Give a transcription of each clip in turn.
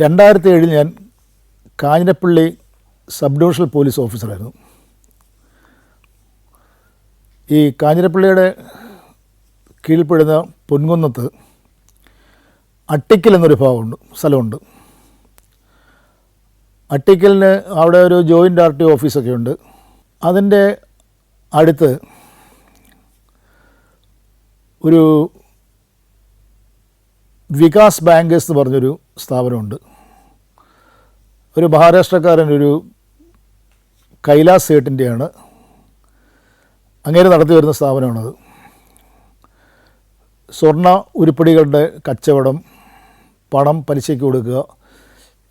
2007 ഞാൻ Kanjirappally sub divisional police ഓഫീസറായിരുന്നു. ഈ കാഞ്ഞിരപ്പള്ളിയുടെ കീഴ്പ്പെടുന്ന പൊൻകുന്നത്ത് അട്ടിക്കൽ എന്നൊരു സ്ഥലമുണ്ട്. അട്ടിക്കലിന് അവിടെ ഒരു ജോയിൻ്റ് RTO ഓഫീസൊക്കെ ഉണ്ട്. അതിൻ്റെ അടുത്ത് ഒരു വികാസ് ബാങ്കേഴ്സ് എന്ന് പറഞ്ഞൊരു സ്ഥാപനമുണ്ട്. ഒരു മഹാരാഷ്ട്രക്കാരൻ, ഒരു കൈലാസ് സേട്ടിൻ്റെയാണ്, അങ്ങേര് നടത്തി വരുന്ന സ്ഥാപനമാണത്. സ്വർണ്ണ ഉരുപ്പടികളുടെ കച്ചവടം, പണം പലിശയ്ക്ക് കൊടുക്കുക,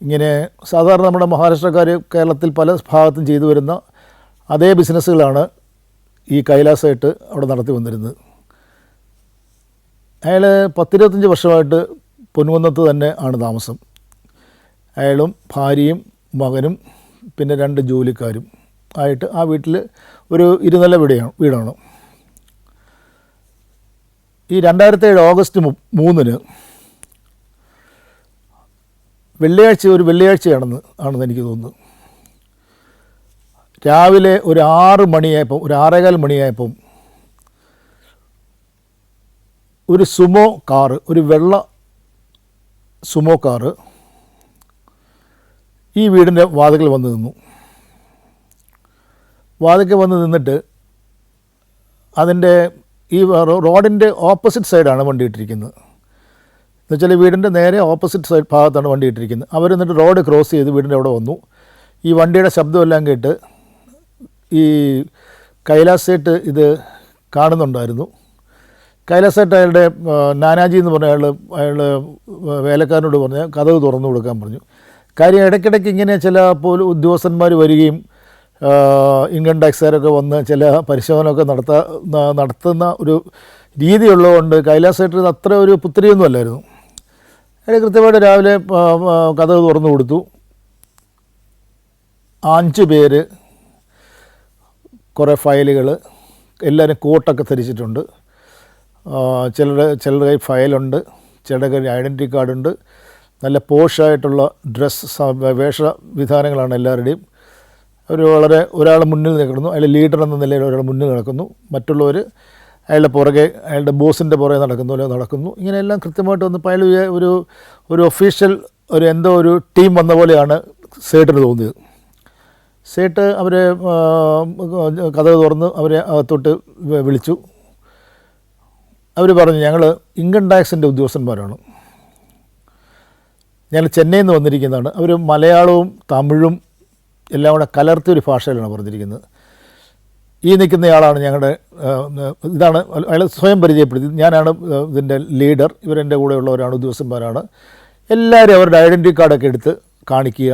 ഇങ്ങനെ സാധാരണ നമ്മുടെ മഹാരാഷ്ട്രക്കാർ കേരളത്തിൽ പല ഭാഗത്തും ചെയ്തു വരുന്ന അതേ ബിസിനസ്സുകളാണ് ഈ കൈലാസായിട്ട് അവിടെ നടത്തി വന്നിരുന്നത്. അയാൾ 10-25 വർഷമായിട്ട് പൊൻകുന്നത്ത് തന്നെ ആണ് താമസം. അയാളും ഭാര്യയും മകനും പിന്നെ 2 ജോലിക്കാരും ആയിട്ട് ആ വീട്ടിൽ ഒരു ഇരുനില വീടാണ്. ഈ 2007 ഓഗസ്റ്റ് 3 ഒരു വെള്ളിയാഴ്ചയാണെന്ന് എനിക്ക് തോന്നുന്നു. രാവിലെ ഒരു 6:15 മണിയായപ്പം ഒരു സുമോ കാറ്, ഒരു വെള്ള സുമോ കാറ് ഈ വീടിൻ്റെ വാതിക്കൽ വന്ന് നിന്നു. വാതിക്കൽ വന്ന് നിന്നിട്ട് അതിൻ്റെ ഈ റോഡിൻ്റെ ഓപ്പോസിറ്റ് സൈഡാണ് വണ്ടി ഇട്ടിരിക്കുന്നത്. എന്നുവെച്ചാൽ വീടിൻ്റെ നേരെ ഓപ്പോസിറ്റ് സൈഡ് ഭാഗത്താണ് വണ്ടി ഇട്ടിരിക്കുന്നത്. അവരെന്നിട്ട് റോഡ് ക്രോസ് ചെയ്ത് വീടിൻ്റെ അവിടെ വന്നു. ഈ വണ്ടിയുടെ ശബ്ദമെല്ലാം കേട്ട് ഈ കൈലാസ് സേട്ട് ഇത് കാണുന്നുണ്ടായിരുന്നു. കൈലാസ് സേട്ട് അയാളുടെ നാനാജി എന്ന് പറഞ്ഞ അയാൾ വേലക്കാരനോട് പറഞ്ഞ് കതക് തുറന്നു കൊടുക്കാൻ പറഞ്ഞു. കാര്യം ഇടയ്ക്കിടയ്ക്ക് ഇങ്ങനെ ചില ഉദ്യോഗസ്ഥന്മാർ വരികയും ഇൻകം ടാക്സുകാരൊക്കെ വന്ന് ചില പരിശോധനയൊക്കെ നടത്തുന്ന ഒരു രീതിയുള്ളതുകൊണ്ട് കൈലാസ് സേട്ടിന് അത്ര ഒരു പുത്രിയൊന്നും അല്ലായിരുന്നു. അയാൾ കൃത്യമായിട്ട് രാവിലെ കതക് തുറന്നു കൊടുത്തു. 5 പേര്, കുറേ ഫയലുകൾ, എല്ലാവരും കോട്ടൊക്കെ ധരിച്ചിട്ടുണ്ട്. ചിലരുടെ കയ്യിൽ ഫയലുണ്ട്, ചിലരുടെ കയ്യിൽ ഐഡൻറ്റിറ്റി കാർഡുണ്ട്. നല്ല പോഷായിട്ടുള്ള വേഷവിധാനങ്ങളാണ് എല്ലാവരുടെയും. ഒരാൾ മുന്നിൽ നിൽക്കുന്നു, അയാൾ ലീഡർ എന്ന നിലയിൽ ഒരാൾ മുന്നിൽ നടക്കുന്നു, മറ്റുള്ളവർ അയാളുടെ പുറകെ, അയാളുടെ ബോസിൻ്റെ പുറകെ നടക്കുന്നു. ഇങ്ങനെയെല്ലാം കൃത്യമായിട്ട് വന്നപ്പോൾ അയാൾ ഒരു ഒഫീഷ്യൽ എന്തോ ഒരു ടീം വന്ന പോലെയാണ് സേട്ടിന് തോന്നിയത്. സേട്ട് അവരെ കതക് തുറന്ന് അവരെ അകത്തോട്ട് വിളിച്ചു. അവർ പറഞ്ഞു, ഞങ്ങൾ ഇൻകം ടാക്സിൻ്റെ ഉദ്യോഗസ്ഥന്മാരാണ്, ഞങ്ങൾ ചെന്നൈയിൽ നിന്ന് വന്നിരിക്കുന്നതാണ്. അവർ മലയാളവും തമിഴും എല്ലാം കൂടെ കലർത്തിയൊരു ഭാഷയിലാണ് പറഞ്ഞിരിക്കുന്നത്. ഈ നിൽക്കുന്നയാളാണ് ഞങ്ങളുടെ ഇതാണ് അയാൾ സ്വയം പരിചയപ്പെടുത്തി. ഞാനാണ് ഇതിൻ്റെ ലീഡർ, ഇവരെൻ്റെ കൂടെയുള്ളവരാണ്, ഉദ്യോഗസ്ഥന്മാരാണ്. എല്ലാവരും അവരുടെ ഐഡൻറ്റിറ്റി കാർഡൊക്കെ എടുത്ത് കാണിക്കുക.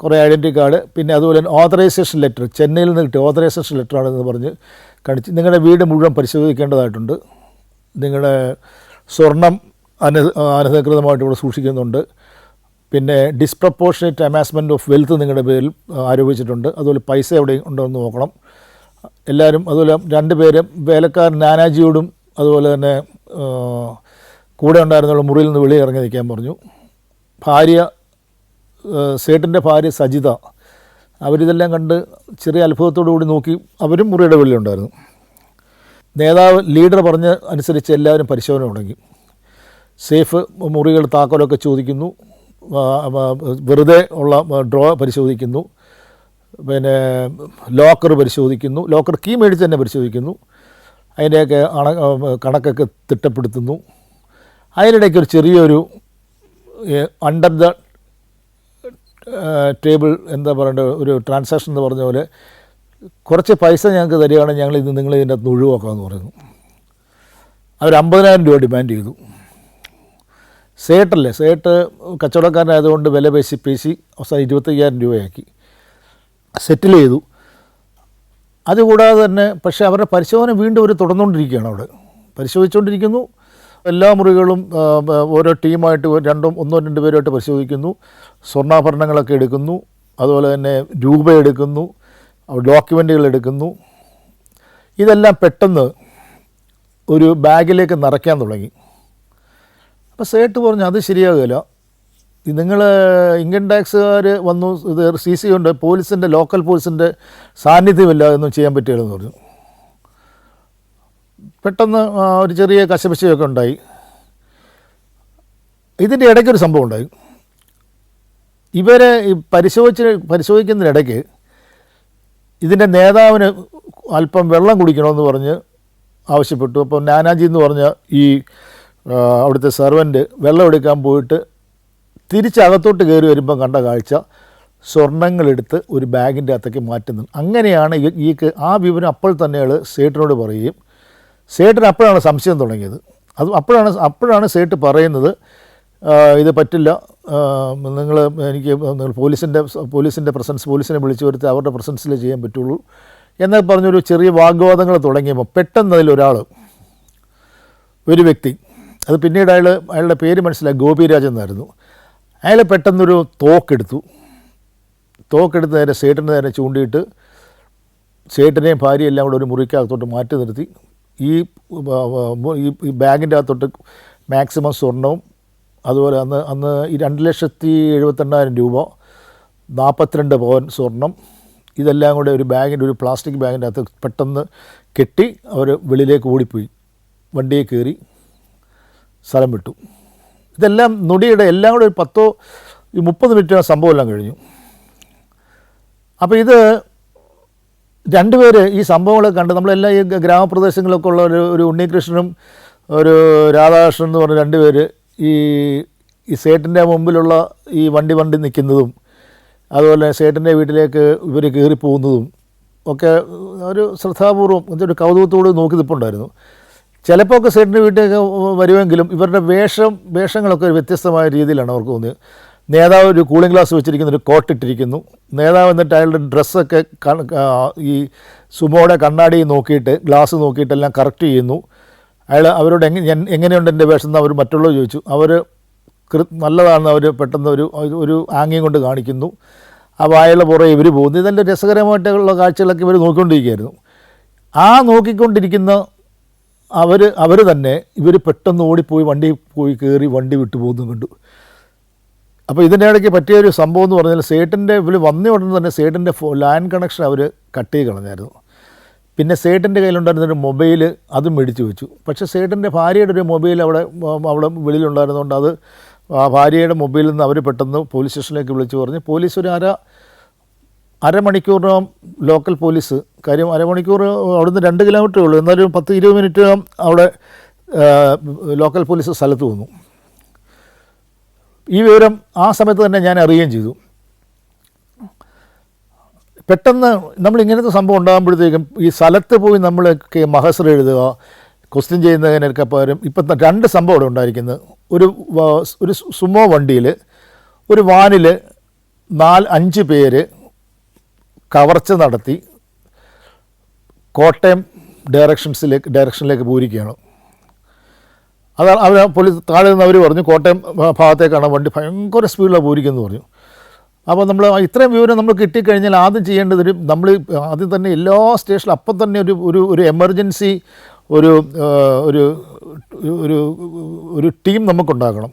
കുറേ ഐഡൻറ്റിറ്റി കാർഡ്, പിന്നെ അതുപോലെ തന്നെ ഓതറൈസേഷൻ ലെറ്റർ, ചെന്നൈയിൽ നിന്ന് കിട്ടിയ ഓതറൈസേഷൻ ലെറ്ററാണെന്ന് പറഞ്ഞ് കാണിച്ച്, നിങ്ങളുടെ വീട് മുഴുവൻ പരിശോധിക്കേണ്ടതായിട്ടുണ്ട്, നിങ്ങളുടെ സ്വർണം അനധികൃതമായിട്ട് ഇവിടെ സൂക്ഷിക്കുന്നുണ്ട്, പിന്നെ ഡിസ്പ്രപ്പോർഷനേറ്റ് അമാസ്മെൻറ്റ് ഓഫ് വെൽത്ത് നിങ്ങളുടെ പേരിൽ ആരോപിച്ചിട്ടുണ്ട്, അതുപോലെ പൈസ എവിടെ ഉണ്ടോ എന്ന് നോക്കണം. എല്ലാവരും അതുപോലെ 2 പേരും വേലക്കാരൻ നാനാജിയോടും അതുപോലെ തന്നെ കൂടെ ഉണ്ടായിരുന്നുള്ള മുറിയിൽ നിന്ന് വെളിയിൽ ഇറങ്ങി നിൽക്കാൻ പറഞ്ഞു. സേട്ടിൻ്റെ ഭാര്യ സജിത, അവരിതെല്ലാം കണ്ട് ചെറിയ അത്ഭുതത്തോടു കൂടി നോക്കി. അവരും മുറിയുടെ വെളിയിലുണ്ടായിരുന്നു. നേതാവ് ലീഡർ പറഞ്ഞ അനുസരിച്ച് എല്ലാവരും പരിശോധന തുടങ്ങി. സേഫ് മുറികൾ താക്കോലൊക്കെ ചോദിക്കുന്നു, വെറുതെ ഉള്ള ഡ്രോ പരിശോധിക്കുന്നു, പിന്നെ ലോക്കർ പരിശോധിക്കുന്നു, ലോക്കർ കീ മേടിച്ച് തന്നെ പരിശോധിക്കുന്നു, അതിൻ്റെയൊക്കെ കണക്കൊക്കെ തിട്ടപ്പെടുത്തുന്നു. അതിനിടയ്ക്ക് ഒരു ചെറിയൊരു അണ്ടർ ദ ടേബിൾ എന്താ പറയേണ്ടത് ഒരു ട്രാൻസാക്ഷൻ എന്ന് പറഞ്ഞ പോലെ കുറച്ച് പൈസ ഞങ്ങൾക്ക് തരികയാണെങ്കിൽ നിങ്ങൾ ഇതിൻ്റെ അകത്ത് ഒഴിവാക്കാമെന്ന് പറയുന്നു. അവർ 50,000 രൂപ ഡിമാൻഡ് ചെയ്തു. സേട്ട് കച്ചവടക്കാരനായതുകൊണ്ട് വില പേശി അവസാനം 25,000 രൂപയാക്കി സെറ്റിൽ ചെയ്തു. അതുകൂടാതെ തന്നെ പക്ഷേ അവരുടെ പരിശോധന വീണ്ടും അവർ തുടർന്നുകൊണ്ടിരിക്കുകയാണ്. അവിടെ പരിശോധിച്ചുകൊണ്ടിരിക്കുന്നു. എല്ലാ മുറികളും ഓരോ ടീമായിട്ട് 1-2 പേരുമായിട്ട് പരിശോധിക്കുന്നു. സ്വർണ്ണാഭരണങ്ങളൊക്കെ എടുക്കുന്നു, അതുപോലെ തന്നെ രൂപ എടുക്കുന്നു, ഡോക്യുമെൻറ്റുകൾ എടുക്കുന്നു. ഇതെല്ലാം പെട്ടെന്ന് ഒരു ബാഗിലേക്ക് നിറയ്ക്കാൻ തുടങ്ങി. അപ്പോൾ സേട്ട് പറഞ്ഞു, അത് ശരിയാകില്ല, നിങ്ങൾ ഇൻകം ടാക്സുകാർ വന്നു, ഇത് CC ഉണ്ട്, പോലീസിൻ്റെ ലോക്കൽ പോലീസിൻ്റെ സാന്നിധ്യമില്ല ഒന്നും ചെയ്യാൻ പറ്റുകയില്ലെന്ന് പറഞ്ഞു. പെട്ടെന്ന് ഒരു ചെറിയ കശപിശയൊക്കെ ഉണ്ടായി. ഇതിൻ്റെ ഇടയ്ക്കൊരു സംഭവം ഉണ്ടായി. ഇവരെ പരിശോധിക്കുന്നതിനിടയ്ക്ക് ഇതിൻ്റെ നേതാവിന് അല്പം വെള്ളം കുടിക്കണമെന്ന് പറഞ്ഞ് ആവശ്യപ്പെട്ടു. അപ്പോൾ നാനാജി എന്ന് പറഞ്ഞ ഈ അവിടുത്തെ സെർവൻറ്റ് വെള്ളം എടുക്കാൻ പോയിട്ട് തിരിച്ചകത്തോട്ട് കയറി വരുമ്പം കണ്ട കാഴ്ച സ്വർണ്ണങ്ങളെടുത്ത് ഒരു ബാഗിൻ്റെ അകത്തേക്ക് മാറ്റുന്നു. അങ്ങനെയാണ് ഈ ആ വിവരം അപ്പോൾ തന്നെ അയാൾ സേട്ടിനോട് പറയുകയും സേട്ടിന് അപ്പോഴാണ് സംശയം തുടങ്ങിയത്. അപ്പോഴാണ് സേട്ട് പറയുന്നത്, ഇത് പറ്റില്ല, നിങ്ങൾ പോലീസിൻ്റെ പോലീസിനെ വിളിച്ചു വരുത്തി അവരുടെ പ്രസൻസിലേ ചെയ്യാൻ പറ്റുള്ളൂ എന്നൊക്കെ പറഞ്ഞൊരു ചെറിയ വാഗ്വാദങ്ങൾ തുടങ്ങിയപ്പോൾ പെട്ടെന്ന് അതിലൊരാൾ, ഒരു വ്യക്തി, അത് പിന്നീട് അയാളുടെ പേര് മനസ്സിലായി, ഗോപിരാജ് എന്നായിരുന്നു. അയാൾ പെട്ടെന്നൊരു തോക്കെടുത്ത് നേരെ സേട്ടിൻ്റെ നേരെ ചൂണ്ടിയിട്ട് സേട്ടിനെയും ഭാര്യയെല്ലാം കൂടെ ഒരു മുറിക്കകത്തോട്ട് മാറ്റി നിർത്തി ഈ ബാഗിൻ്റെ അകത്തോട്ട് മാക്സിമം സ്വർണവും അതുപോലെ അന്ന് ഈ 2,78,000 രൂപ, 42 പവൻ സ്വർണം, ഇതെല്ലാം കൂടെ ഒരു പ്ലാസ്റ്റിക് ബാഗിൻ്റെ അകത്ത് പെട്ടെന്ന് കെട്ടി അവർ വെളിയിലേക്ക് ഓടിപ്പോയി, വണ്ടിയെ കയറി സ്ഥലം വിട്ടു. ഇതെല്ലാം നൊടിയുടെ എല്ലാം കൂടെ ഒരു 10-30 മിനിറ്റ് സംഭവം എല്ലാം കഴിഞ്ഞു. അപ്പോൾ ഇത് രണ്ടുപേര് ഈ സംഭവങ്ങളൊക്കെ കണ്ട്, നമ്മളെല്ലാം ഈ ഗ്രാമപ്രദേശങ്ങളിലൊക്കെ ഉള്ള ഒരു ഉണ്ണികൃഷ്ണനും ഒരു രാധാകൃഷ്ണൻ എന്ന് പറഞ്ഞ രണ്ടുപേര് ഈ സേട്ടിൻ്റെ മുമ്പിലുള്ള ഈ വണ്ടി നിൽക്കുന്നതും അതുപോലെ സേട്ടിൻ്റെ വീട്ടിലേക്ക് ഇവർ കയറിപ്പോകുന്നതും ഒക്കെ ഒരു ശ്രദ്ധാപൂർവം ഒരു കൗതുകത്തോട് നോക്കി നിൽപ്പുണ്ടായിരുന്നു. ചിലപ്പോൾ ഒക്കെ സേട്ടിൻ്റെ വീട്ടിലേക്ക് വരുമെങ്കിലും ഇവരുടെ വേഷങ്ങളൊക്കെ ഒരു വ്യത്യസ്തമായ രീതിയിലാണ് അവർക്ക് തോന്നിയത്. നേതാവ് ഒരു കൂളിംഗ് ഗ്ലാസ് വെച്ചിരിക്കുന്ന ഒരു കോട്ടിട്ടിരിക്കുന്നു. നേതാവ് എന്നിട്ട് അയാളുടെ ഡ്രസ്സൊക്കെ ഈ സുമോയുടെ കണ്ണാടി നോക്കിയിട്ട് ഗ്ലാസ് നോക്കിയിട്ടെല്ലാം കറക്റ്റ് ചെയ്യുന്നു. അവരോട് എങ്ങനെയുണ്ട് എൻ്റെ വേഷം എന്ന് അവർ മറ്റുള്ളവർ ചോദിച്ചു. അവർ നല്ലതാണെന്ന് അവർ പെട്ടെന്ന് ഒരു ആംഗ്യം കൊണ്ട് കാണിക്കുന്നു. അപ്പോൾ അയാളുടെ പുറകെ ഇവർ പോകുന്നു. ഇതെല്ലാം രസകരമായിട്ടുള്ള കാഴ്ചകളൊക്കെ ഇവർ നോക്കിക്കൊണ്ടിരിക്കുകയായിരുന്നു. ആ നോക്കിക്കൊണ്ടിരിക്കുന്ന അവർ തന്നെ ഇവർ പെട്ടെന്ന് ഓടിപ്പോയി വണ്ടി കയറി വണ്ടി വിട്ടു പോകുന്നു കണ്ടു. അപ്പോൾ ഇതിൻ്റെ ഇടയ്ക്ക് പറ്റിയൊരു സംഭവം എന്ന് പറഞ്ഞാൽ സേട്ടിൻ്റെ ഇവർ വന്ന ഉടനെ തന്നെ സേട്ടിൻ്റെ ലാൻഡ് കണക്ഷൻ അവർ കട്ട് ചെയ്ത് കളഞ്ഞായിരുന്നു. പിന്നെ സേട്ടിൻ്റെ കയ്യിലുണ്ടായിരുന്നൊരു മൊബൈൽ അതും മേടിച്ച് വെച്ചു. പക്ഷേ സേട്ടിൻ്റെ ഭാര്യയുടെ ഒരു മൊബൈൽ അവിടെ വെളിയിലുണ്ടായിരുന്നതുകൊണ്ട് അത് ആ ഭാര്യയുടെ മൊബൈലിൽ നിന്ന് അവർ പെട്ടെന്ന് പോലീസ് സ്റ്റേഷനിലേക്ക് വിളിച്ച് പറഞ്ഞ് പോലീസ് ഒരു അരമണിക്കൂറിനകം ലോക്കൽ പോലീസ്, കാര്യം അരമണിക്കൂർ അവിടുന്ന് 2 കിലോമീറ്ററേ ഉള്ളൂ, എന്നാലും 10-20 മിനിറ്റ് അവിടെ ലോക്കൽ പോലീസ് സ്ഥലത്ത് വന്നു. ഈ വിവരം ആ സമയത്ത് തന്നെ ഞാൻ അറിയുകയും ചെയ്തു. പെട്ടെന്ന് നമ്മൾ ഇങ്ങനത്തെ സംഭവം ഉണ്ടാകുമ്പോഴത്തേക്കും ഈ സ്ഥലത്ത് പോയി നമ്മൾ മഹസർ എഴുതുക, ക്വസ്റ്റ്യൻ ചെയ്യുന്നതിനൊക്കെ പകരം ഇപ്പം 2 സംഭവം ഇവിടെ ഉണ്ടായിരിക്കുന്നത്. ഒരു സുമോ വണ്ടിയിൽ ഒരു വാനിൽ 4-5 പേര് കവർച്ച നടത്തി കോട്ടയം ഡയറക്ഷനിലേക്ക് പോയിരിക്കുകയാണ്. അതാണ് അവർ പോലീസ് താഴെ നിന്ന് അവർ പറഞ്ഞു കോട്ടയം ഭാഗത്തേക്കാണ് വണ്ടി ഭയങ്കര സ്പീഡിലാണ് പോയിരിക്കുന്നത് പറഞ്ഞു. അപ്പോൾ നമ്മൾ ഇത്രയും വിവരം നമ്മൾ കിട്ടിക്കഴിഞ്ഞാൽ ആദ്യം ചെയ്യേണ്ടത് നമ്മൾ ആദ്യം തന്നെ എല്ലാ സ്റ്റേഷനിലും അപ്പം തന്നെ ഒരു എമർജൻസി ഒരു ടീം നമുക്കുണ്ടാക്കണം.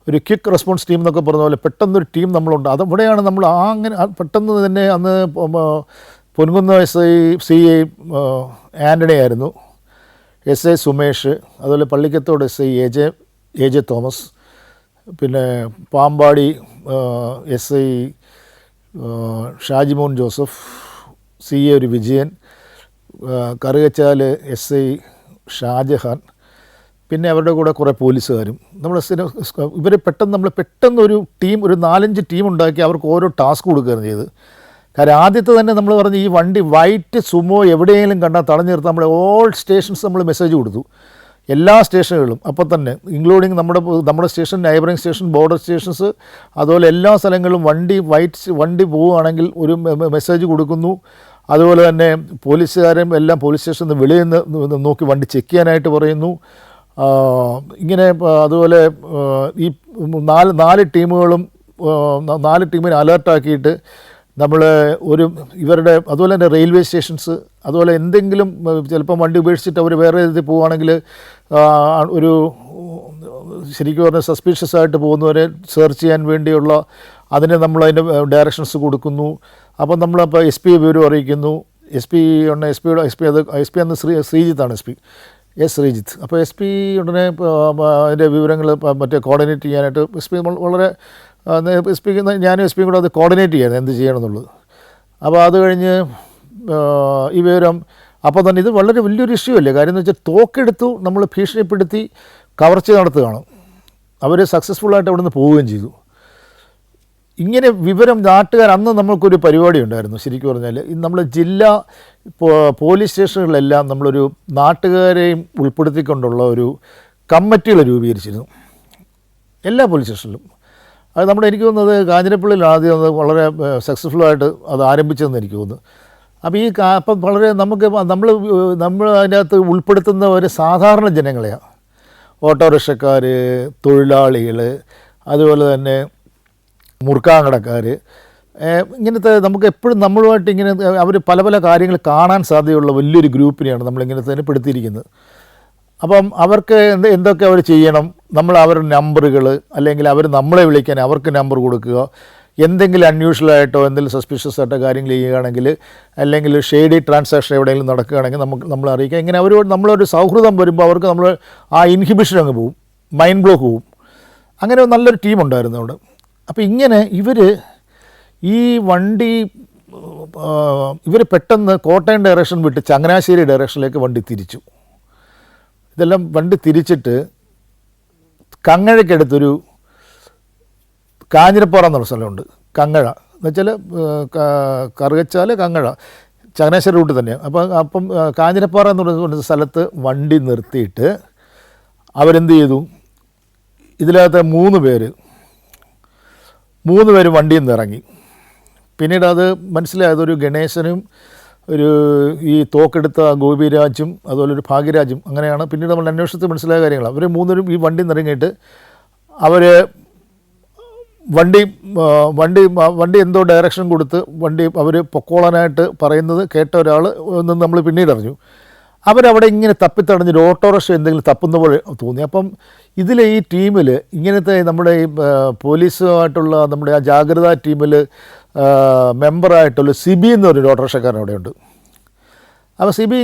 ഒരു ക്വിക്ക് റെസ്പോൺസ് ടീം എന്നൊക്കെ പറഞ്ഞ പോലെ പെട്ടെന്നൊരു ടീം നമ്മളുണ്ട്. അവിടെയാണ് നമ്മൾ അങ്ങനെ പെട്ടെന്ന് തന്നെ അന്ന് പൊൻകുന്ന CI ആൻ്റണി ആയിരുന്നു, SI സുമേഷ്, അതുപോലെ പള്ളിക്കത്തോട് SI AJ തോമസ്, പിന്നെ Pampady SI Shajimon Joseph, CA ഒരു വിജയൻ, കറുകച്ചാൽ SI ഷാജഹാൻ, പിന്നെ അവരുടെ കൂടെ കുറേ പോലീസുകാരും. ഇവർ പെട്ടെന്ന് ഒരു 4-5 ടീം ഉണ്ടാക്കി അവർക്ക് ഓരോ ടാസ്ക് കൊടുക്കുകയാണ് ചെയ്ത്. കാര്യം ആദ്യത്തെ തന്നെ നമ്മൾ പറഞ്ഞ് ഈ വണ്ടി വൈറ്റ് സുമോ എവിടെയെങ്കിലും കണ്ടാൽ തടഞ്ഞു നിർത്താൻ നമ്മൾ ഓൾ സ്റ്റേഷൻസ് നമ്മൾ മെസ്സേജ് കൊടുത്തു, എല്ലാ സ്റ്റേഷനുകളും അപ്പോൾ തന്നെ, ഇൻക്ലൂഡിങ് നമ്മുടെ station, neighbouring station, border stations, അതുപോലെ എല്ലാ സ്ഥലങ്ങളിലും വണ്ടി പോവുകയാണെങ്കിൽ ഒരു മെസ്സേജ് കൊടുക്കുന്നു. അതുപോലെ തന്നെ പോലീസുകാരും എല്ലാം പോലീസ് സ്റ്റേഷനിൽ നിന്ന് വെളിയിൽ നിന്ന് നോക്കി വണ്ടി ചെക്ക് ചെയ്യാനായിട്ട് പറയുന്നു. ഇങ്ങനെ അതുപോലെ ഈ 4 ടീമുകളും 4 ടീമിനെ അലേർട്ടാക്കിയിട്ട് നമ്മൾ ഇവരുടെ അതുപോലെ തന്നെ റെയിൽവേ സ്റ്റേഷൻസ്, അതുപോലെ എന്തെങ്കിലും ചിലപ്പം വണ്ടി ഉപേക്ഷിച്ചിട്ട് അവർ വേറെ രീതിയിൽ പോവുകയാണെങ്കിൽ ഒരു ശരിക്കും പറഞ്ഞാൽ സസ്പീഷ്യസ് ആയിട്ട് പോകുന്നവരെ സെർച്ച് ചെയ്യാൻ വേണ്ടിയുള്ള അതിന് നമ്മൾ അതിൻ്റെ ഡയറക്ഷൻസ് കൊടുക്കുന്നു. അപ്പം നമ്മളപ്പോൾ എസ് പി വിവരം അറിയിക്കുന്നു. എസ് പി അന്ന് ശ്രീജിത്താണ് ശ്രീജിത്ത്. അപ്പോൾ എസ് പി ഉടനെ അതിൻ്റെ വിവരങ്ങൾ മറ്റേ കോർഡിനേറ്റ് ചെയ്യാനായിട്ട് എസ് പി വളരെ ഞാനും എസ് പിയും കൂടെ അത് കോർഡിനേറ്റ് ചെയ്യാൻ എന്ത് ചെയ്യണമെന്നുള്ളത്. അപ്പോൾ അത് കഴിഞ്ഞ് ഈ വിവരം അപ്പോൾ തന്നെ ഇത് വളരെ വലിയൊരു ഇഷ്യൂ അല്ലേ. കാര്യം എന്ന് വെച്ചാൽ തോക്കെടുത്തു നമ്മൾ ഭീഷണിപ്പെടുത്തി കവർച്ച നടത്തുകയാണ്. അവർ സക്സസ്ഫുള്ളായിട്ട് അവിടെ നിന്ന് പോവുകയും ചെയ്തു. ഇങ്ങനെ വിവരം നാട്ടുകാർ അന്ന് നമ്മൾക്കൊരു പരിപാടി ഉണ്ടായിരുന്നു. ശരിക്കും പറഞ്ഞാൽ നമ്മൾ ജില്ലാ പോലീസ് സ്റ്റേഷനുകളിലെല്ലാം നമ്മളൊരു നാട്ടുകാരെയും ഉൾപ്പെടുത്തിക്കൊണ്ടുള്ള ഒരു കമ്മിറ്റികൾ രൂപീകരിച്ചിരുന്നു എല്ലാ പോലീസ് സ്റ്റേഷനിലും. അത് എനിക്ക് തോന്നുന്നത് കാഞ്ഞിരപ്പള്ളിയിൽ ആദ്യം അത് വളരെ സക്സസ്ഫുള്ളായിട്ട് അത് ആരംഭിച്ചതെന്ന് എനിക്ക് തോന്നുന്നു. അപ്പോൾ അപ്പം വളരെ നമ്മൾ അതിനകത്ത് ഉൾപ്പെടുത്തുന്ന ഒരു സാധാരണ ജനങ്ങളെയാണ്. ഓട്ടോറിക്ഷക്കാർ, തൊഴിലാളികൾ, അതുപോലെ തന്നെ മുറുക്കാങ്കടക്കാർ, ഇങ്ങനത്തെ നമുക്ക് എപ്പോഴും നമ്മളുമായിട്ട് ഇങ്ങനെ അവർ പല പല കാര്യങ്ങൾ കാണാൻ സാധ്യതയുള്ള വലിയൊരു ഗ്രൂപ്പിനെയാണ് നമ്മളിങ്ങനെ തന്നെ പെടുത്തിയിരിക്കുന്നത്. അപ്പം അവർക്ക് എന്തൊക്കെ അവർ ചെയ്യണം, നമ്മൾ അവരുടെ നമ്പറുകൾ അല്ലെങ്കിൽ അവർ നമ്മളെ വിളിക്കാൻ അവർക്ക് നമ്പർ കൊടുക്കുക, എന്തെങ്കിലും അൺയൂഷ്വലായിട്ടോ എന്തെങ്കിലും സസ്പീഷ്യസ് ആയിട്ടോ കാര്യങ്ങൾ ചെയ്യുകയാണെങ്കിൽ അല്ലെങ്കിൽ ഷെയ്ഡി ട്രാൻസാക്ഷൻ എവിടെയെങ്കിലും നടക്കുകയാണെങ്കിൽ നമ്മൾ അറിയിക്കുക. ഇങ്ങനെ നമ്മളൊരു സൗഹൃദം വരുമ്പോൾ അവർക്ക് നമ്മൾ ആ ഇൻഹിബിഷൻ അങ്ങ് പോവും, മൈൻഡ് ബ്ലോക്ക് പോവും. അങ്ങനെ നല്ലൊരു ടീമുണ്ടായിരുന്നു അവിടെ. അപ്പോൾ ഇങ്ങനെ ഈ വണ്ടി പെട്ടെന്ന് കോട്ടയം ഡയറക്ഷൻ വിട്ട് ചങ്ങനാശ്ശേരി ഡയറക്ഷനിലേക്ക് വണ്ടി തിരിച്ചു. ഇതെല്ലാം വണ്ടി തിരിച്ചിട്ട് കങ്ങഴയ്ക്കടുത്തൊരു കാഞ്ഞിരപ്പാറ എന്നുള്ള സ്ഥലമുണ്ട്. കങ്ങഴ എന്ന് വെച്ചാൽ കറുകച്ചാൽ കങ്ങഴ ചങ്ങനാശ്ശേരി റൂട്ട് തന്നെയാണ്. അപ്പം കാഞ്ഞിരപ്പാറ എന്ന് പറയുന്ന സ്ഥലത്ത് വണ്ടി നിർത്തിയിട്ട് അവരെന്ത് ചെയ്തു, ഇതിനകത്ത് മൂന്ന് പേര് വണ്ടിയിൽ നിന്ന് ഇറങ്ങി. പിന്നീട് അത് മനസ്സിലായത് ഒരു ഗണേശനും ഈ തോക്കെടുത്ത ഗോപിരാജും അതുപോലെ ഒരു ഭാഗ്യരാജും, അങ്ങനെയാണ് പിന്നീട് നമ്മൾ അന്വേഷണത്തിൽ മനസ്സിലായ കാര്യങ്ങൾ. അവർ മൂന്നരും ഈ വണ്ടി നിറങ്ങിയിട്ട് അവർ വണ്ടി എന്തോ ഡയറക്ഷൻ കൊടുത്ത് അവർ പൊക്കോളാനായിട്ട് പറയുന്നത് കേട്ട ഒരാൾ നിന്ന് നമ്മൾ പിന്നീട് അറിഞ്ഞു. അവരവിടെ ഇങ്ങനെ തപ്പിത്തടഞ്ഞൊരു ഓട്ടോറിക്ഷ എന്തെങ്കിലും തപ്പുന്ന പോലെ തോന്നി. അപ്പം ഈ ടീമിൽ ഇങ്ങനത്തെ നമ്മുടെ ഈ പോലീസുമായിട്ടുള്ള നമ്മുടെ ആ ജാഗ്രതാ ടീമിൽ മെമ്പറായിട്ടുള്ള സിബി എന്നൊരു ഓട്ടോറിക്ഷക്കാരൻ അവിടെയുണ്ട്. അപ്പോൾ സിബി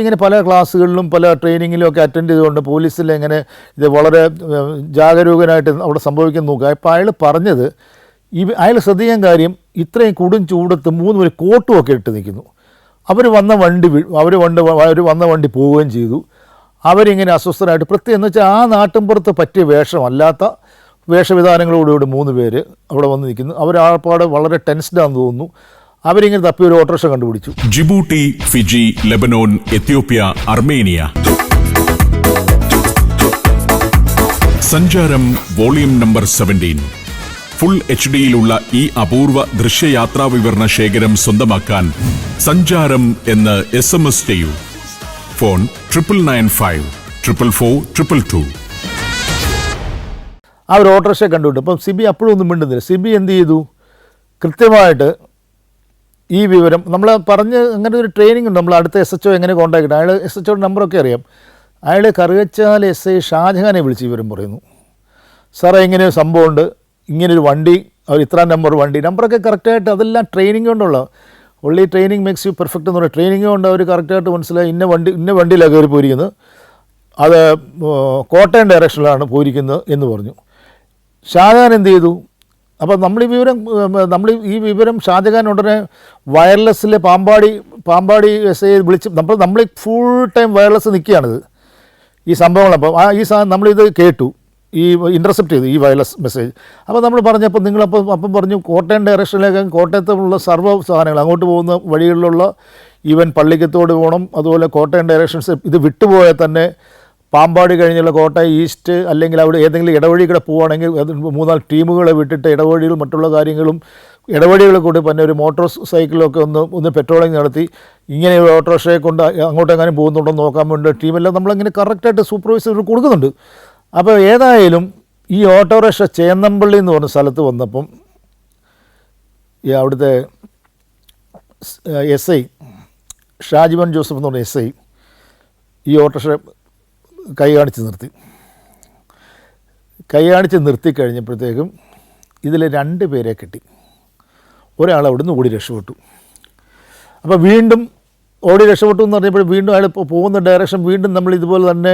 ഇങ്ങനെ പല ക്ലാസ്സുകളിലും പല ട്രെയിനിങ്ങിലും ഒക്കെ അറ്റൻഡ് ചെയ്തുകൊണ്ട് പോലീസിൽ ഇങ്ങനെ ഇത് വളരെ ജാഗരൂകനായിട്ട് അവിടെ സംഭവിക്കാൻ നോക്കുക. അപ്പോൾ അയാൾ പറഞ്ഞത് അയാൾ ശ്രദ്ധിക്കാൻ കാര്യം, ഇത്രയും കൊടും ചൂടത്ത് 3 പേര് കോട്ടും ഒക്കെ ഇട്ട് നിൽക്കുന്നു. അവർ വന്ന വണ്ടി പോവുകയും ചെയ്തു. അവരിങ്ങനെ അസ്വസ്ഥരായിട്ട് പ്രത്യേകം എന്ന് വെച്ചാൽ ആ നാട്ടിൻപുറത്ത് പറ്റിയ വേഷമല്ലാത്ത വേഷവിധാനങ്ങളോടുകൂടി 3 പേര് അവിടെ വന്ന് നിൽക്കുന്നു. അവരാൾപ്പാട് വളരെ ടെൻസ്ഡാന്ന് തോന്നുന്നു. അവരിങ്ങനെ തപ്പി ഒരു ഓട്ടോറിക്ഷ കണ്ടുപിടിച്ചു. Djibouti, Fiji, Lebanon, Ethiopia, Armenia. സഞ്ചാരം വോളിയം നമ്പർ 17. ഫുൾ HD-യിലുള്ള ഈ അപൂർവ ദൃശ്യയാത്രാ വിവരണ ശേഖരം സ്വന്തമാക്കാൻ സഞ്ചാരം എന്ന് SMS ചെയ്യൂ. ഫോൺ 9995 444 222. ആ ഒരു ഓട്ടോറിക്ഷ കണ്ടുപിട്ടു. അപ്പം സിബി അപ്പോഴും ഒന്നും മിണ്ടുന്നില്ല. സിബി എന്ത് ചെയ്തു, കൃത്യമായിട്ട് ഈ വിവരം നമ്മൾ പറഞ്ഞ് അങ്ങനെ ഒരു ട്രെയിനിങ് ഉണ്ട്. നമ്മൾ അടുത്ത SHO എങ്ങനെ കോൺടാക്ട് ചെയ്യണം, അയാൾ SHO നമ്പറൊക്കെ അറിയാം. അയാൾ കറുകച്ചാൽ SI ഷാജഹാനെ വിളിച്ച് വിവരം പറയുന്നു. സാറേ ഇങ്ങനെ ഒരു സംഭവമുണ്ട്, ഇങ്ങനൊരു വണ്ടി, അവർ ഇത്ര നമ്പറൊക്കെ കറക്റ്റായിട്ട്, അതെല്ലാം ട്രെയിനിങ് കൊണ്ടുള്ള ഉള്ളി ട്രെയിനിങ് മേക്സ് യു പെർഫെക്റ്റ് എന്ന് പറയുന്നത്. ട്രെയിനിങ് കൊണ്ട് അവർ കറക്റ്റായിട്ട് മനസ്സിലായി ഇന്ന വണ്ടിയിലാണ് കയറി പോയിരിക്കുന്നത്, അത് കോട്ടയം ഡയറക്ഷനിലാണ് പോയിരിക്കുന്നത് എന്ന് പറഞ്ഞു. ഷാജഹാൻ എന്ത് ചെയ്തു, അപ്പോൾ നമ്മൾ ഈ വിവരം ഷാജഹാൻ ഉടനെ വയർലെസ്സിൽ പാമ്പാടി SI വിളിച്ച് നമ്മൾ ഫുൾ ടൈം വയർലെസ് നിൽക്കുകയാണിത് ഈ സംഭവങ്ങൾ. അപ്പം നമ്മളിത് കേട്ടു, ഈ ഇൻ്റർസെപ്റ്റ് ചെയ്തു ഈ വയർലെസ് മെസ്സേജ്. അപ്പോൾ നമ്മൾ പറഞ്ഞപ്പോൾ അപ്പം പറഞ്ഞു കോട്ടയം ഡയറക്ഷനിലേക്ക്, കോട്ടയത്തുള്ള സർവ്വ സാധനങ്ങൾ അങ്ങോട്ട് പോകുന്ന വഴികളിലുള്ള ഈവൻ പള്ളിക്കത്തോട് പോകണം, അതുപോലെ കോട്ടയം ഡയറക്ഷൻസ് ഇത് വിട്ടുപോയാൽ തന്നെ പാമ്പാടി കഴിഞ്ഞുള്ള കോട്ടയം ഈസ്റ്റ് അല്ലെങ്കിൽ അവിടെ ഏതെങ്കിലും ഇടവഴി കൂടെ പോവുകയാണെങ്കിൽ 3-4 ടീമുകളെ വിട്ടിട്ട് ഇടവഴികളും മറ്റുള്ള കാര്യങ്ങളും ഇടവഴികളെ കൂടി പിന്നെ ഒരു മോട്ടോർ സൈക്കിളൊക്കെ ഒന്ന് പെട്രോളിങ് നടത്തി ഇങ്ങനെ ഓട്ടോറിക്ഷയെ കൊണ്ട് അങ്ങോട്ടെങ്ങാനും പോകുന്നുണ്ടോ നോക്കാൻ വേണ്ടി ടീമെല്ലാം നമ്മളിങ്ങനെ കറക്റ്റായിട്ട് സൂപ്പർവൈസർ കൊടുക്കുന്നുണ്ട്. അപ്പോൾ ഏതായാലും ഈ ഓട്ടോറിക്ഷ ചേന്നമ്പള്ളി എന്ന് പറഞ്ഞ സ്ഥലത്ത് വന്നപ്പം ഈ അവിടുത്തെ എസ് ഐ ഷാജിമൻ ജോസഫ് എന്ന് പറഞ്ഞ എസ് ഐ ഈ ഓട്ടോറിക്ഷ കൈ കാണിച്ച് നിർത്തി കഴിഞ്ഞപ്പോഴത്തേക്കും ഇതിൽ 2 പേരെ കിട്ടി. ഒരാൾ അവിടുന്ന് ഓടി രക്ഷപ്പെട്ടു. അപ്പോൾ വീണ്ടും ഓടി രക്ഷപ്പെട്ടു എന്ന് പറഞ്ഞപ്പോൾ വീണ്ടും അയാൾ പോകുന്ന ഡയറക്ഷൻ വീണ്ടും നമ്മൾ ഇതുപോലെ തന്നെ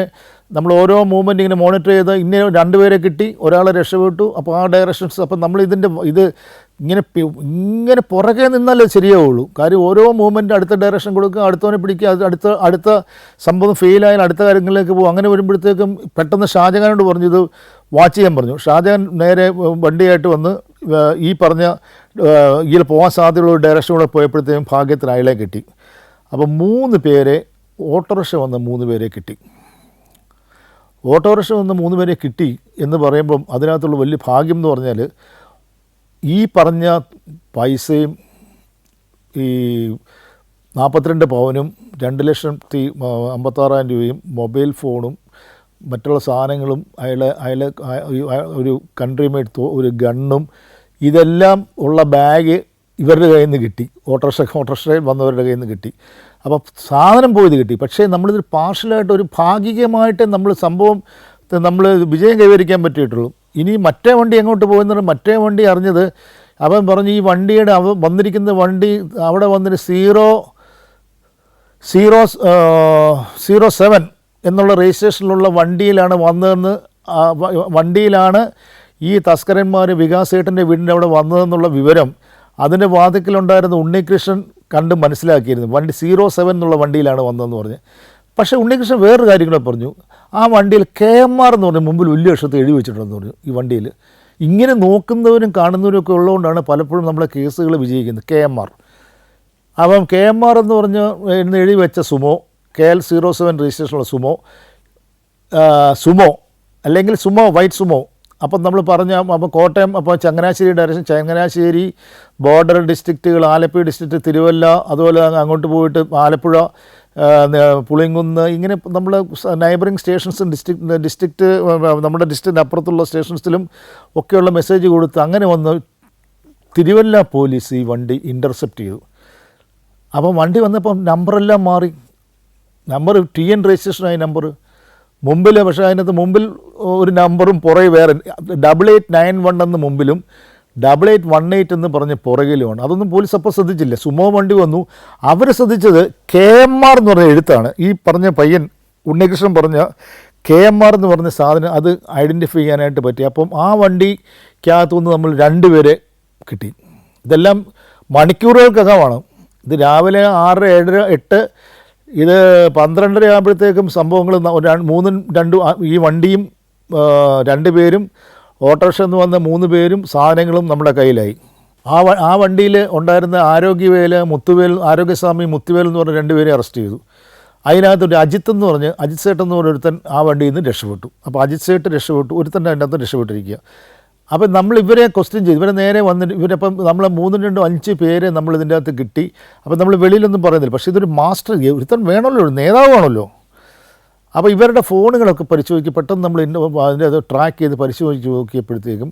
നമ്മൾ ഓരോ മൂവ്മെൻറ്റ് ഇങ്ങനെ മോണിറ്റർ ചെയ്ത് ഇങ്ങനെ 2 പേരെ കിട്ടി, ഒരാളെ രക്ഷപ്പെട്ടു. അപ്പോൾ ആ ഡയറക്ഷൻസ് അപ്പോൾ നമ്മൾ ഇത് ഇങ്ങനെ പുറകെ നിന്നാലേ ശരിയാവുള്ളൂ. കാര്യം ഓരോ മൂവ്മെൻറ്റ് അടുത്ത ഡയറക്ഷൻ കൊടുക്കുക, അടുത്തവനെ പിടിക്കുക, അത് അടുത്ത സംഭവം ഫെയിലായാൽ അടുത്ത കാര്യങ്ങളിലേക്ക് പോകും. അങ്ങനെ വരുമ്പോഴത്തേക്കും പെട്ടെന്ന് ഷാജഹാനോട് പറഞ്ഞു ഇത് വാച്ച് ചെയ്യാൻ പറഞ്ഞു. ഷാജഹാൻ നേരെ വണ്ടിയായിട്ട് വന്ന് ഈ പറഞ്ഞ ഇതിൽ പോകാൻ സാധ്യതയുള്ള ഡയറക്ഷനിലൂടെ പോയപ്പോഴത്തേക്കും ഭാഗ്യത്തിന് അയാളെ കിട്ടി. അപ്പോൾ 3 പേരെ ഓട്ടോറിക്ഷ വന്ന 3 പേരെ കിട്ടി. ഓട്ടോറിക്ഷ വന്ന 3 പേരെ കിട്ടി എന്ന് പറയുമ്പം അതിനകത്തുള്ള വലിയ ഭാഗ്യം എന്ന് പറഞ്ഞാൽ ഈ പറഞ്ഞ പൈസയും ഈ 42 പവനും 2,56,000 രൂപയും മൊബൈൽ ഫോണും മറ്റുള്ള സാധനങ്ങളും അയാളെ ഒരു കൺട്രി മെയ്ഡ് ഒരു ഗണ്ണും ഇതെല്ലാം ഉള്ള ബാഗ് ഇവരുടെ കയ്യിൽ നിന്ന് കിട്ടി. ഓട്ടോറിക്ഷയിൽ വന്നവരുടെ കയ്യിൽ നിന്ന് കിട്ടി. അപ്പോൾ സാധനം പോയത് കിട്ടി. പക്ഷേ നമ്മളിത് പാർഷ്യലായിട്ട് ഒരു ഭാഗികമായിട്ട് സംഭവം വിജയം കൈവരിക്കാൻ പറ്റിയിട്ടുള്ളൂ. ഇനി മറ്റേ വണ്ടി എങ്ങോട്ട് പോകുന്നത് മറ്റേ വണ്ടി അറിഞ്ഞത് അവൻ പറഞ്ഞു ഈ വണ്ടിയുടെ വന്നിരിക്കുന്ന വണ്ടി അവിടെ വന്നിട്ട് 007 എന്നുള്ള രജിസ്ട്രേഷനിലുള്ള വണ്ടിയിലാണ് വന്നതെന്ന്, വണ്ടിയിലാണ് ഈ തസ്കരന്മാർ വികാസേട്ടൻ്റെ വീടിൻ്റെ അവിടെ വന്നതെന്നുള്ള വിവരം അതിൻ്റെ വാതിക്കലുണ്ടായിരുന്ന ഉണ്ണികൃഷ്ണൻ കണ്ട് മനസ്സിലാക്കിയിരുന്നു. വണ്ടി 07 എന്നുള്ള വണ്ടിയിലാണ് വന്നതെന്ന് പറഞ്ഞ്. പക്ഷേ ഉണ്ണികൃഷ്ണൻ വേറൊരു കാര്യങ്ങളെ പറഞ്ഞു, ആ വണ്ടിയിൽ KMR എന്ന് പറഞ്ഞ് മുമ്പിൽ വലിയ അക്ഷരത്തിൽ എഴുതി വെച്ചിട്ടുണ്ടെന്ന് പറഞ്ഞു. ഈ വണ്ടിയിൽ ഇങ്ങനെ നോക്കുന്നവരും കാണുന്നവരും ഒക്കെ ഉള്ളതുകൊണ്ടാണ് പലപ്പോഴും നമ്മളെ കേസുകൾ വിജയിക്കുന്നത്. KMR അപ്പം KMR എന്ന് പറഞ്ഞ് എഴുതി വെച്ച സുമോ, KL 07 രജിസ്ട്രേഷനുള്ള സുമോ അല്ലെങ്കിൽ വൈറ്റ് സുമോ. അപ്പം നമ്മൾ പറഞ്ഞ അപ്പോൾ കോട്ടയം, അപ്പോൾ ചങ്ങനാശ്ശേരി ഡയറക്ഷൻ, ചങ്ങനാശ്ശേരി ബോർഡർ ഡിസ്ട്രിക്റ്റുകൾ, ആലപ്പുഴ ഡിസ്ട്രിക്റ്റ്, തിരുവല്ല, അതുപോലെ അങ്ങോട്ട് പോയിട്ട് ആലപ്പുഴ, പുളിങ്കുന്ന്, ഇങ്ങനെ നമ്മൾ നൈബറിങ് സ്റ്റേഷൻസും ഡിസ്ട്രിക്റ്റ് നമ്മുടെ ഡിസ്ട്രിക്റ്റിന് അപ്പുറത്തുള്ള സ്റ്റേഷൻസിലും ഒക്കെയുള്ള മെസ്സേജ് കൊടുത്ത് അങ്ങനെ വന്ന് തിരുവല്ല പോലീസ് ഈ വണ്ടി ഇൻ്റർസെപ്റ്റ് ചെയ്തു. അപ്പം വണ്ടി വന്നപ്പം നമ്പറെല്ലാം മാറി. നമ്പർ TN രജിസ്ട്രേഷനായി നമ്പർ മുമ്പിൽ, പക്ഷേ അതിനകത്ത് മുമ്പിൽ ഒരു നമ്പറും പുറകെ വേറെ 8891 എന്ന് മുമ്പിലും 8818 എന്ന് പറഞ്ഞ് പുറകിലുമാണ്. അതൊന്നും പോലീസ് അപ്പോൾ ശ്രദ്ധിച്ചില്ല. സുമോ വണ്ടി വന്നു. അവർ ശ്രദ്ധിച്ചത് KMR എന്ന് പറഞ്ഞ എഴുത്താണ്. ഈ പറഞ്ഞ പയ്യൻ ഉണ്ണികൃഷ്ണൻ പറഞ്ഞ KMR എന്ന് പറഞ്ഞ സാധനം അത് ഐഡൻറ്റിഫൈ ചെയ്യാനായിട്ട് പറ്റി. അപ്പം ആ വണ്ടിക്കകത്തുനിന്ന് നമ്മൾ 2 പേരെ കിട്ടി. ഇതെല്ലാം മണിക്കൂറുകൾക്കകമാണ്. ഇത് രാവിലെ 6, 7, 8, ഇത് 12:30 ആകുമ്പോഴത്തേക്കും സംഭവങ്ങൾ 3-2 ഈ വണ്ടിയും 2 പേരും ഓട്ടോറിക്ഷ എന്ന് വന്ന 3 പേരും സാധനങ്ങളും നമ്മുടെ കയ്യിലായി. ആ വണ്ടിയിൽ ഉണ്ടായിരുന്ന ആരോഗ്യസ്വാമി മുത്തുവേൽ എന്ന് പറഞ്ഞ 2 പേരെ അറസ്റ്റ് ചെയ്തു. അതിനകത്തൊരു അജിത്ത് സേട്ട് എന്ന് പറഞ്ഞ ഒരുത്തൻ ആ വണ്ടിയിൽ നിന്ന് രക്ഷപ്പെട്ടു. അപ്പോൾ അജിത് സേട്ട് രക്ഷപ്പെട്ടു, ഒരുത്തൻ്റെ അതിനകത്ത് രക്ഷപ്പെട്ടിരിക്കുക. അപ്പം നമ്മൾ ഇവരെ ക്വസ്റ്റ്യൻ ചെയ്തു. ഇവരെ നേരെ വന്നിട്ട് ഇവരപ്പം നമ്മൾ 3-5 പേരെ നമ്മൾ ഇതിൻ്റെ അകത്ത് കിട്ടി. അപ്പം നമ്മൾ വെളിയിലൊന്നും പറയുന്നില്ല. പക്ഷേ ഇതൊരു മാസ്റ്റർ, ഒരുത്തൻ വേണമല്ലോ, ഒരു നേതാവാണല്ലോ. അപ്പോൾ ഇവരുടെ ഫോണുകളൊക്കെ പരിശോധിക്കുക. പെട്ടെന്ന് നമ്മൾ അതിൻ്റെ അത് ട്രാക്ക് ചെയ്ത് പരിശോധിച്ച് നോക്കിയപ്പോഴത്തേക്കും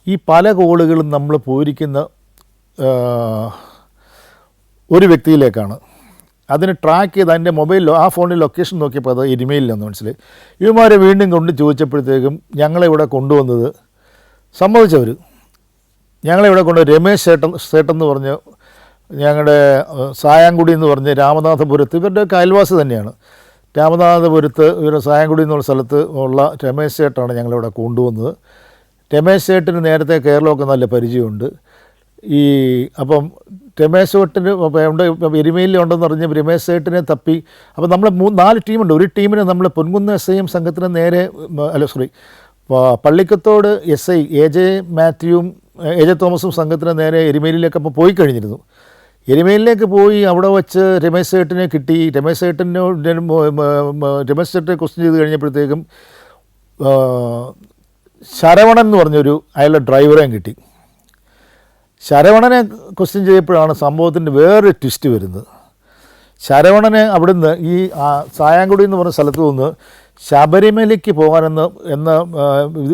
ഈ പല കോളുകളും നമ്മൾ പോയിരിക്കുന്ന ഒരു വ്യക്തിയിലേക്കാണ്. അതിന് ട്രാക്ക് ചെയ്ത് അതിൻ്റെ മൊബൈലിലോ ആ ഫോണിൽ ലൊക്കേഷൻ നോക്കിയപ്പോൾ അത് എരുമയിലെന്ന് മനസ്സിലായി. ഇവന്മാരെ വീണ്ടും കൊണ്ട് ചോദിച്ചപ്പോഴത്തേക്കും ഞങ്ങളിവിടെ കൊണ്ടുവന്നത് സമ്മതിച്ചവർ ഞങ്ങളിവിടെ കൊണ്ട് രമേശ് സേട്ടൻ എന്ന് പറഞ്ഞ് ഞങ്ങളുടെ സായാങ്കുടി എന്ന് പറഞ്ഞ് രാമനാഥപുരത്ത് ഇവരുടെയൊക്കെ അയൽവാസി തന്നെയാണ്. രാമനാഥപുരത്ത് ഇവരുടെ സായാങ്കുടി എന്നുള്ള സ്ഥലത്ത് ഉള്ള രമേശ് സേട്ടാണ് ഞങ്ങളിവിടെ കൊണ്ടുവന്നത്. രമേശ് സേട്ടിന് നേരത്തെ കേരളമൊക്കെ നല്ല പരിചയമുണ്ട്. അപ്പം രമേശ് സേട്ടിന് ഉണ്ട്, എരുമയിലുണ്ടെന്ന് പറഞ്ഞ് രമേശ് സേട്ടിനെ തപ്പി. അപ്പം നമ്മൾ 4 ടീമുണ്ട്. ഒരു ടീമിന് നമ്മൾ പൊൻകുന്ന് SIM സംഘത്തിന് നേരെ പള്ളിക്കത്തോട് SI AJ തോമസും സംഘത്തിന് നേരെ എരുമേലിയിലേക്ക് അപ്പോൾ പോയി കഴിഞ്ഞിരുന്നു. എരുമേലിലേക്ക് പോയി അവിടെ വച്ച് രമേശ് സേട്ടിനെ കിട്ടി. രമേശ് സേട്ടിനെ ക്വസ്റ്റ്യൻ ചെയ്ത് കഴിഞ്ഞപ്പോഴത്തേക്കും ശരവണൻ എന്ന് പറഞ്ഞൊരു അയാളുടെ ഡ്രൈവറേയും കിട്ടി. ശരവണനെ ക്വസ്റ്റ്യൻ ചെയ്തപ്പോഴാണ് സംഭവത്തിൻ്റെ വേറൊരു ട്വിസ്റ്റ് വരുന്നത്. ശരവണനെ അവിടുന്ന് ഈ സായാങ്കുടി എന്ന് പറഞ്ഞ സ്ഥലത്ത് നിന്ന് ശബരിമലയ്ക്ക് പോകാനെന്ന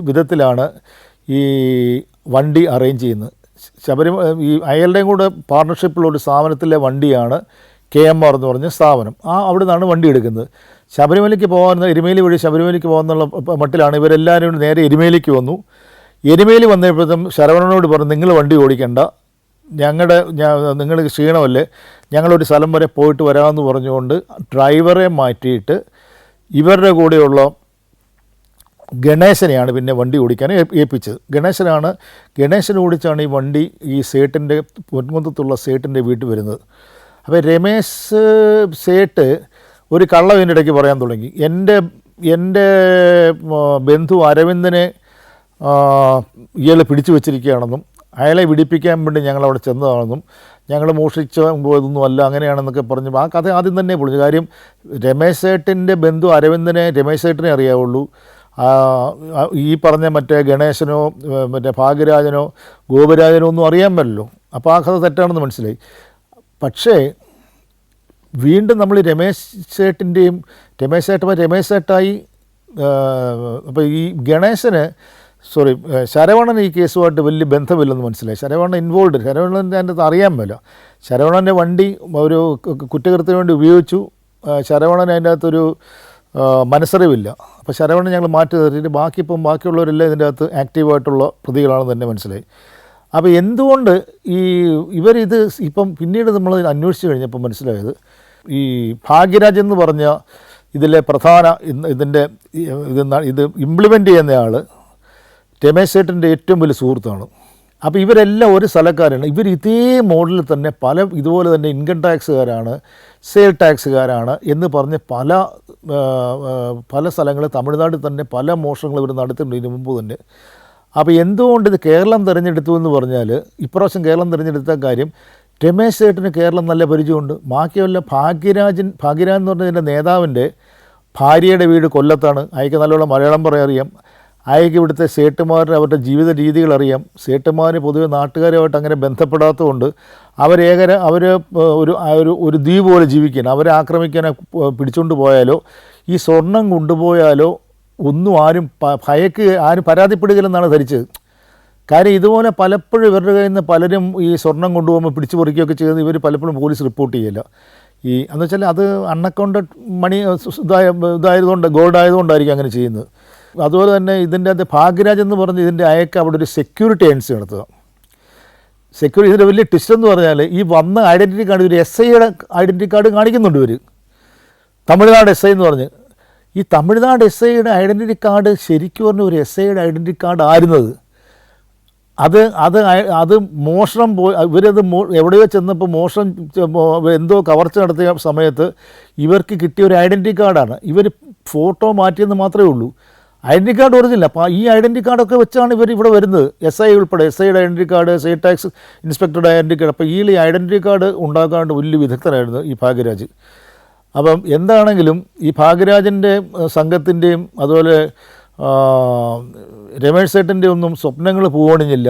വിധത്തിലാണ് ഈ വണ്ടി അറേഞ്ച് ചെയ്യുന്നത്. ഈ അയാളുടെയും കൂടെ പാർട്ണർഷിപ്പുള്ള ഒരു സ്ഥാപനത്തിലെ വണ്ടിയാണ് KMR എന്ന് പറഞ്ഞ സ്ഥാപനം. അവിടെ നിന്നാണ് വണ്ടി എടുക്കുന്നത്. ശബരിമലയ്ക്ക് പോകുന്ന എരുമേലി വഴി ശബരിമലയ്ക്ക് പോകുന്നുള്ള മട്ടിലാണ് ഇവരെല്ലാവരും നേരെ എരുമേലിക്ക് വന്നു. എരുമേലി വന്നപ്പോഴത്തും ശരവണനോട് പറഞ്ഞു, നിങ്ങൾ വണ്ടി ഓടിക്കണ്ട, നിങ്ങൾ ക്ഷീണമല്ലേ, ഞങ്ങളൊരു സ്ഥലം വരെ പോയിട്ട് വരാമെന്ന് പറഞ്ഞുകൊണ്ട് ഡ്രൈവറെ മാറ്റിയിട്ട് ഇവരുടെ കൂടെയുള്ള ഗണേശനെയാണ് പിന്നെ വണ്ടി ഓടിക്കാൻ ഏൽപ്പിച്ചത്. ഗണേശൻ ഓടിച്ചാണ് ഈ വണ്ടി ഈ സേട്ടിൻ്റെ പൊന്മുഖത്തുള്ള സേട്ടിൻ്റെ വീട്ടിൽ വരുന്നത്. അപ്പോൾ രമേശ് സേട്ട് ഒരു കള്ളം ഇതിൻ്റെ ഇടയ്ക്ക് പറയാൻ തുടങ്ങി. എൻ്റെ ബന്ധു അരവിന്ദനെ ഇയാൾ പിടിച്ചു വച്ചിരിക്കുകയാണെന്നും അയാളെ വിടിപ്പിക്കാൻ വേണ്ടി ഞങ്ങളവിടെ ചെന്നതാണെന്നും ഞങ്ങൾ മോഷിച്ച പോയതൊന്നും അല്ല അങ്ങനെയാണെന്നൊക്കെ പറഞ്ഞു. ആ കഥ ആദ്യം തന്നെ പൊളിഞ്ഞു. കാര്യം രമേശ് സേട്ടിൻ്റെ ബന്ധു അരവിന്ദനെ രമേശ് സേട്ടിനെ അറിയാവുള്ളൂ. ഈ പറഞ്ഞ മറ്റേ ഗണേശനോ മറ്റേ ഭാഗ്യരാജനോ ഗോപരാജനോ ഒന്നും അറിയാൻ പറ്റില്ലല്ലോ. അപ്പോൾ ആ കഥ തെറ്റാണെന്ന് മനസ്സിലായി. പക്ഷേ വീണ്ടും നമ്മൾ രമേശ് സേട്ടായി അപ്പോൾ ഈ ശരവണൻ ഈ കേസുമായിട്ട് വലിയ ബന്ധമില്ലെന്ന് മനസ്സിലായി. ശരവണൻ ഇൻവോൾവ്, ശരവണൻ്റെ അതിൻ്റെ അറിയാൻ മേല. ശരവണൻ്റെ വണ്ടി ഒരു കുറ്റകൃത്യത്തിന് വേണ്ടി ഉപയോഗിച്ചു. ശരവണൻ അതിൻ്റെ അകത്തൊരു മനസ്സറിവില്ല. അപ്പോൾ ശരവണൻ ഞങ്ങൾ മാറ്റി നിർത്തിയിട്ട് ബാക്കിയുള്ളവരെല്ലാം ഇതിൻ്റെ അകത്ത് ആക്റ്റീവായിട്ടുള്ള പ്രതികളാണെന്ന് തന്നെ മനസ്സിലായി. അപ്പോൾ എന്തുകൊണ്ട് ഇവരിത് ഇപ്പം പിന്നീട് നമ്മൾ അന്വേഷിച്ച് കഴിഞ്ഞപ്പോൾ മനസ്സിലായത്, ഈ ഭാഗ്യരാജ് എന്ന് പറഞ്ഞ ഇതിലെ പ്രധാന ഇത് ഇംപ്ലിമെൻ്റ് ചെയ്യുന്നയാൾ രമേശ് സേട്ടിൻ്റെ ഏറ്റവും വലിയ സുഹൃത്താണ്. അപ്പോൾ ഇവരെല്ലാം ഒരു സ്ഥലക്കാരാണ്. ഇവർ ഇതേ മോഡലിൽ തന്നെ ഇതുപോലെ തന്നെ ഇൻകം ടാക്സുകാരാണ്, സെയിൽ ടാക്സുകാരാണ് എന്ന് പറഞ്ഞ് പല സ്ഥലങ്ങളിൽ തമിഴ്നാട്ടിൽ തന്നെ പല മോഷണങ്ങൾ ഇവർ നടത്തിയിട്ടുണ്ട് ഇതിന് മുമ്പ് തന്നെ. അപ്പോൾ എന്തുകൊണ്ട് ഇത് കേരളം തിരഞ്ഞെടുത്തു എന്ന് പറഞ്ഞാൽ, ഇപ്രാവശ്യം കേരളം തിരഞ്ഞെടുത്ത കാര്യം രമേശ് സേട്ടിന് കേരളം നല്ല പരിചയമുണ്ട്. ബാക്കിയല്ല ഭാഗ്യരാജ് എന്ന് പറഞ്ഞതിൻ്റെ നേതാവിൻ്റെ ഭാര്യയുടെ വീട് കൊല്ലത്താണ്. അയക്ക് നല്ലോണം മലയാളം പറയാൻ അറിയാം. അയക്ക് ഇവിടുത്തെ സേട്ടുമാരുടെ അവരുടെ ജീവിത രീതികൾ അറിയാം. സേട്ടുമാർ പൊതുവെ നാട്ടുകാരുമായിട്ട് അങ്ങനെ ബന്ധപ്പെടാത്തതുകൊണ്ട് അവർ ഒരു ദ്വീപ് പോലെ ജീവിക്കാൻ, അവരെ ആക്രമിക്കാനോ പിടിച്ചുകൊണ്ട് പോയാലോ ഈ സ്വർണം കൊണ്ടുപോയാലോ ഒന്നും ആരും പരാതിപ്പെടുകയില്ലെന്നാണ് ധരിച്ചത്. കാര്യം ഇതുപോലെ പലപ്പോഴും ഇവരുടെ കയ്യിൽ നിന്ന് പലരും ഈ സ്വർണം കൊണ്ടുപോകുമ്പോൾ പിടിച്ചു പറിക്കുകയൊക്കെ ചെയ്ത് ഇവർ പലപ്പോഴും പോലീസ് റിപ്പോർട്ട് ചെയ്യില്ല. എന്ന് വെച്ചാൽ അത് അൺഅക്കൗണ്ടഡ് മണി ഇതായതുകൊണ്ട് ഗോൾഡ് ആയതുകൊണ്ടായിരിക്കും അങ്ങനെ ചെയ്യുന്നത്. അതുപോലെ തന്നെ ഇതിൻ്റെ അത് ഭാഗ്യരാജ് എന്ന് പറഞ്ഞ് ഇതിൻ്റെ അയക്ക് അവിടെ ഒരു സെക്യൂരിറ്റി ഏജൻസി നടത്തുക. ഇതിൻ്റെ വലിയ ട്വിസ്റ്റ് എന്ന് പറഞ്ഞാൽ ഈ വന്ന ഐഡൻറ്റിറ്റി കാർഡ് ഒരു SIയുടെ ഐഡൻറ്റിറ്റി കാർഡ് കാണിക്കുന്നുണ്ട് ഇവർ. തമിഴ്നാട് SI എന്ന് പറഞ്ഞ് ഈ തമിഴ്നാട് SIയുടെ ഐഡൻറ്റിറ്റി കാർഡ് ശരിക്കും പറഞ്ഞ ഒരു SIയുടെ ഐഡൻറ്റിറ്റി കാർഡ് ആയിരുന്നത്. അത് മോഷണം ഇവരത് എവിടെയോ ചെന്നപ്പോൾ മോഷണം എന്തോ കവർച്ച നടത്തിയ സമയത്ത് ഇവർക്ക് കിട്ടിയ ഒരു ഐഡൻറ്റിറ്റി കാർഡാണ്. ഇവർ ഫോട്ടോ മാറ്റിയെന്ന് മാത്രമേ ഉള്ളൂ. ഐഡൻറ്റി കാർഡ് ഒറിജിനല്ല. അപ്പോൾ ഈ ഐഡൻറ്റി കാർഡൊക്കെ വെച്ചാണ് ഇവർ ഇവിടെ വരുന്നത്. SI ഉൾപ്പെടെ SIയുടെ ഐഡൻറ്റി കാർഡ്, സെയിൽ ടാക്സ് ഇൻസ്പെക്ടറുടെ ഐഡൻറ്റി കാർഡ്. അപ്പോൾ ഈ ഐഡൻറ്റി കാർഡ് ഉണ്ടാക്കാണ്ട് വലിയ വിദഗ്ധനായിരുന്നു ഈ ഭാഗ്യരാജ്. അപ്പം എന്താണെങ്കിലും ഈ ഭാഗ്യരാജിൻ്റെ സംഘത്തിൻ്റെയും അതുപോലെ രമേശ് സേട്ടിൻ്റെ ഒന്നും സ്വപ്നങ്ങൾ പൂവണിഞ്ഞില്ല.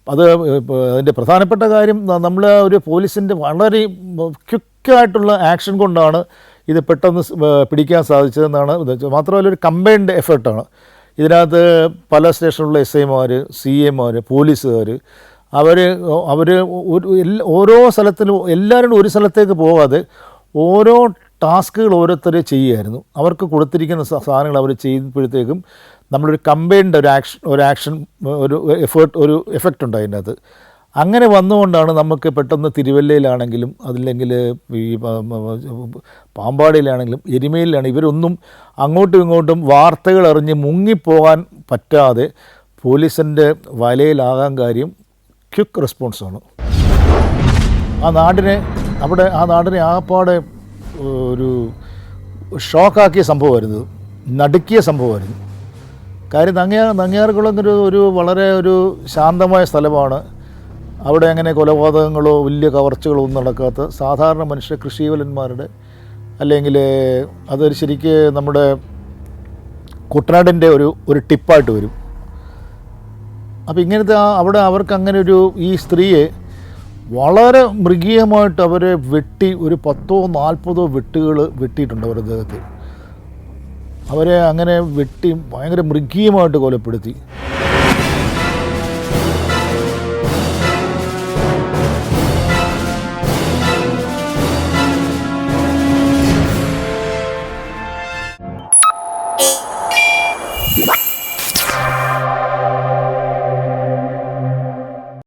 അതിൻ്റെ പ്രധാനപ്പെട്ട കാര്യം നമ്മൾ ഒരു പോലീസിൻ്റെ വളരെ ക്വിക്കായിട്ടുള്ള ആക്ഷൻ കൊണ്ടാണ് ഇത് പെട്ടെന്ന് പിടിക്കാൻ സാധിച്ചതെന്നാണ്. മാത്രമല്ല ഒരു കമ്പൈൻഡ് എഫേർട്ടാണ്. ഇതിനകത്ത് പല സ്റ്റേഷനിലുള്ള SIമാർ, CAമാർ, പോലീസുകാർ അവർ ഓരോ സ്ഥലത്തിലും എല്ലാവരും ഒരു സ്ഥലത്തേക്ക് പോകാതെ ഓരോ ടാസ്കുകൾ ഓരോരുത്തർ ചെയ്യുമായിരുന്നു. അവർക്ക് കൊടുത്തിരിക്കുന്ന സാധനങ്ങൾ അവർ ചെയ്യുമ്പോഴത്തേക്കും നമ്മളൊരു കമ്പൈൻഡ് ഒരു ആക്ഷൻ ഒരു എഫക്റ്റ് ഉണ്ട് അതിനകത്ത്. അങ്ങനെ വന്നുകൊണ്ടാണ് നമുക്ക് പെട്ടെന്ന് തിരുവല്ലയിലാണെങ്കിലും അതില്ലെങ്കിൽ ഈ പാമ്പാടിയിലാണെങ്കിലും എരുമേലിലാണെങ്കിലും ഇവരൊന്നും അങ്ങോട്ടും ഇങ്ങോട്ടും വാർത്തകൾ അറിഞ്ഞ് മുങ്ങിപ്പോകാൻ പറ്റാതെ പോലീസിൻ്റെ വലയിലാകാൻ കാര്യം ക്വിക്ക് റെസ്പോൺസാണ്. ആ നാടിനെ ആകപ്പാടെ ഒരു ഷോക്കാക്കിയ സംഭവമായിരുന്നു, നടുക്കിയ സംഭവമായിരുന്നു. കാര്യം നങ്ങ്യാർകുളം ഒരു വളരെ ഒരു ശാന്തമായ സ്ഥലമാണ്. അവിടെ അങ്ങനെ കൊലപാതകങ്ങളോ വലിയ കവർച്ചകളോ ഒന്നും നടക്കാത്ത സാധാരണ മനുഷ്യ കൃഷിവലന്മാരുടെ അല്ലെങ്കിൽ അതൊരു ശരിക്ക് നമ്മുടെ കുട്ടനാടിൻ്റെ ഒരു ടിപ്പായിട്ട് വരും. അപ്പോൾ ഇങ്ങനത്തെ അവിടെ അവർക്ക് അങ്ങനെ ഈ സ്ത്രീയെ വളരെ മൃഗീയമായിട്ട് അവരെ വെട്ടി ഒരു 10-40 വെട്ടുകൾ വെട്ടിയിട്ടുണ്ട് അവരുടെ ദേഹത്ത്. അവരെ അങ്ങനെ വെട്ടി ഭയങ്കര മൃഗീയമായിട്ട് കൊലപ്പെടുത്തി.